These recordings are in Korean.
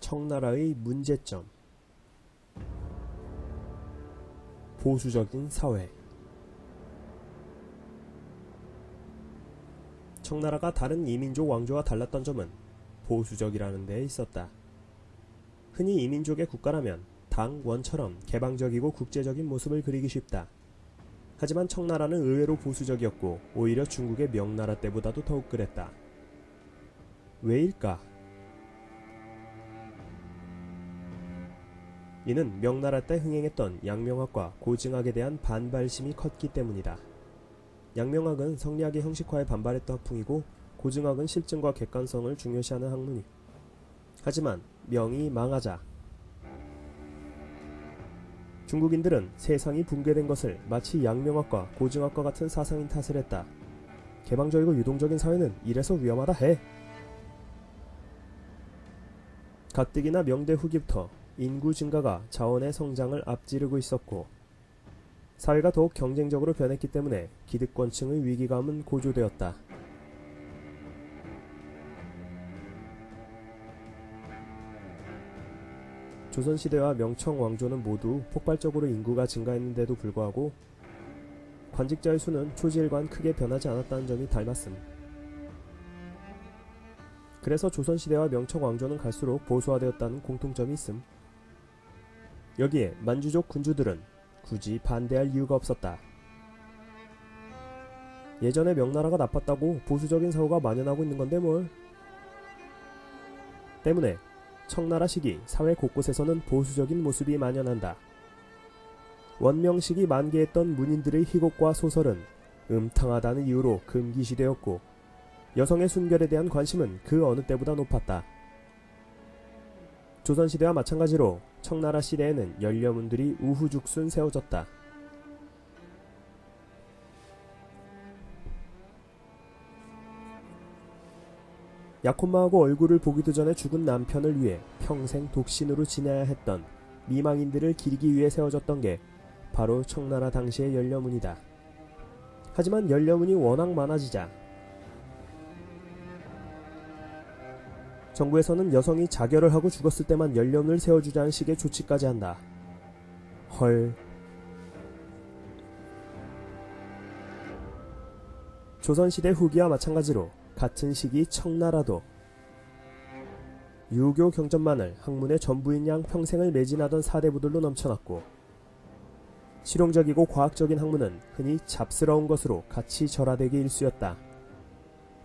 청나라의 문제점. 보수적인 사회. 청나라가 다른 이민족 왕조와 달랐던 점은 보수적이라는 데에 있었다. 흔히 이민족의 국가라면 당원처럼 개방적이고 국제적인 모습을 그리기 쉽다. 하지만 청나라는 의외로 보수적이었고 오히려 중국의 명나라 때보다도 더욱 그랬다. 왜일까? 이는 명나라 때 흥행했던 양명학과 고증학에 대한 반발심이 컸기 때문이다. 양명학은 성리학의 형식화에 반발했던 학풍이고 고증학은 실증과 객관성을 중요시하는 학문이. 하지만 명이 망하자 중국인들은 세상이 붕괴된 것을 마치 양명학과 고증학과 같은 사상인 탓을 했다. 개방적이고 유동적인 사회는 이래서 위험하다 해. 가뜩이나 명대 후기부터 인구 증가가 자원의 성장을 앞지르고 있었고 사회가 더욱 경쟁적으로 변했기 때문에 기득권층의 위기감은 고조되었다. 조선시대와 명청왕조는 모두 폭발적으로 인구가 증가했는데도 불구하고 관직자의 수는 초지일과는 크게 변하지 않았다는 점이 닮았음. 그래서 조선시대와 명청왕조는 갈수록 보수화되었다는 공통점이 있음. 여기에 만주족 군주들은 굳이 반대할 이유가 없었다. 예전에 명나라가 나빴다고 보수적인 사고가 만연하고 있는 건데 뭘. 때문에 청나라 시기 사회 곳곳에서는 보수적인 모습이 만연한다. 원명식이 만개했던 문인들의 희곡과 소설은 음탕하다는 이유로 금기시되었고 여성의 순결에 대한 관심은 그 어느 때보다 높았다. 조선시대와 마찬가지로 청나라 시대에는 연려문들이 우후죽순 세워졌다. 약혼마하고 얼굴을 보기도 전에 죽은 남편을 위해 평생 독신으로 지내야 했던 미망인들을 기리기 위해 세워졌던 게 바로 청나라 당시의 연려문이다. 하지만 연려문이 워낙 많아지자 정부에서는 여성이 자결을 하고 죽었을 때만 연려문을 세워주자는 식의 조치까지 한다. 헐. 조선시대 후기와 마찬가지로 같은 시기 청나라도 유교 경전만을 학문의 전부인 양 평생을 매진하던 사대부들로 넘쳐났고 실용적이고 과학적인 학문은 흔히 잡스러운 것으로 같이 절하되기 일쑤였다.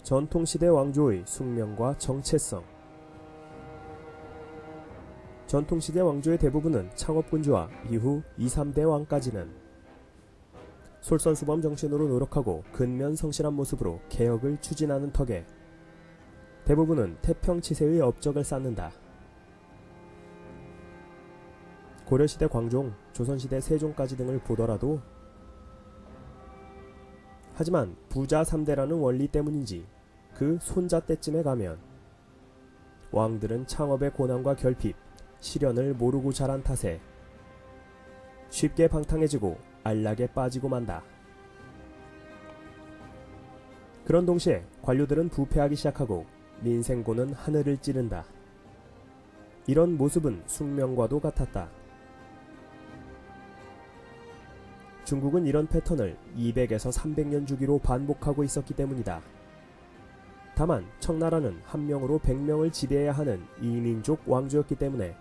전통시대 왕조의 숙명과 정체성. 전통시대 왕조의 대부분은 창업군주와 이후 2, 3대 왕까지는 솔선수범 정신으로 노력하고 근면성실한 모습으로 개혁을 추진하는 턱에 대부분은 태평치세의 업적을 쌓는다. 고려시대 광종, 조선시대 세종까지 등을 보더라도 하지만 부자 3대라는 원리 때문인지 그 손자 때쯤에 가면 왕들은 창업의 고난과 결핍, 시련을 모르고 자란 탓에 쉽게 방탕해지고 안락에 빠지고 만다. 그런 동시에 관료들은 부패하기 시작하고 민생고는 하늘을 찌른다. 이런 모습은 숙명과도 같았다. 중국은 이런 패턴을 200에서 300년 주기로 반복하고 있었기 때문이다. 다만 청나라는 한 명으로 100명을 지배해야 하는 이민족 왕조였기 때문에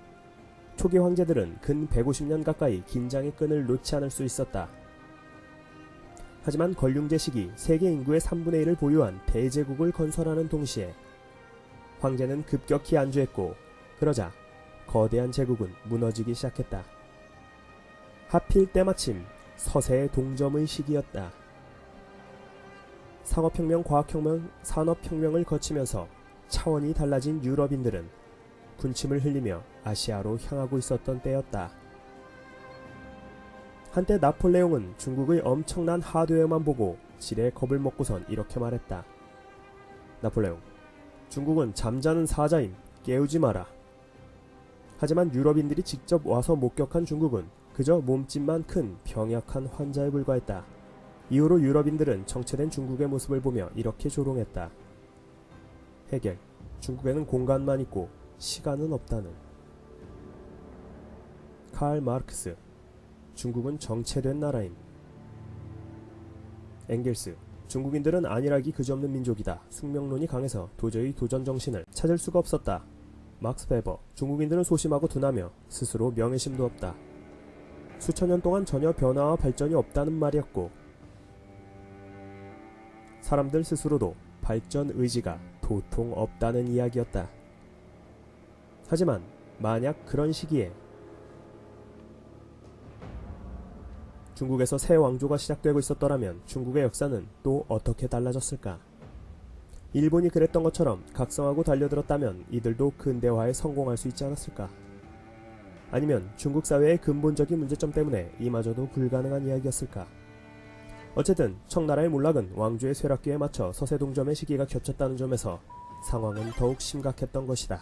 초기 황제들은 근 150년 가까이 긴장의 끈을 놓지 않을 수 있었다. 하지만 건륭제 시기 세계 인구의 3분의 1을 보유한 대제국을 건설하는 동시에 황제는 급격히 안주했고 그러자 거대한 제국은 무너지기 시작했다. 하필 때마침 서세의 동점의 시기였다. 상업혁명, 과학혁명, 산업혁명을 거치면서 차원이 달라진 유럽인들은 군침을 흘리며 아시아로 향하고 있었던 때였다. 한때 나폴레옹은 중국의 엄청난 하드웨어만 보고 지레 겁을 먹고선 이렇게 말했다. 나폴레옹, 중국은 잠자는 사자임, 깨우지 마라. 하지만 유럽인들이 직접 와서 목격한 중국은 그저 몸집만 큰 병약한 환자에 불과했다. 이후로 유럽인들은 정체된 중국의 모습을 보며 이렇게 조롱했다. 해겔, 중국에는 공간만 있고 시간은 없다는. 칼 마르크스. 중국은 정체된 나라임. 엥겔스. 중국인들은 안일하기 그지없는 민족이다. 숙명론이 강해서 도저히 도전 정신을 찾을 수가 없었다. 막스 베버. 중국인들은 소심하고 둔하며 스스로 명예심도 없다. 수천 년 동안 전혀 변화와 발전이 없다는 말이었고, 사람들 스스로도 발전 의지가 도통 없다는 이야기였다. 하지만 만약 그런 시기에 중국에서 새 왕조가 시작되고 있었더라면 중국의 역사는 또 어떻게 달라졌을까? 일본이 그랬던 것처럼 각성하고 달려들었다면 이들도 근대화에 성공할 수 있지 않았을까? 아니면 중국 사회의 근본적인 문제점 때문에 이마저도 불가능한 이야기였을까? 어쨌든 청나라의 몰락은 왕조의 쇠락기에 맞춰 서세동점의 시기가 겹쳤다는 점에서 상황은 더욱 심각했던 것이다.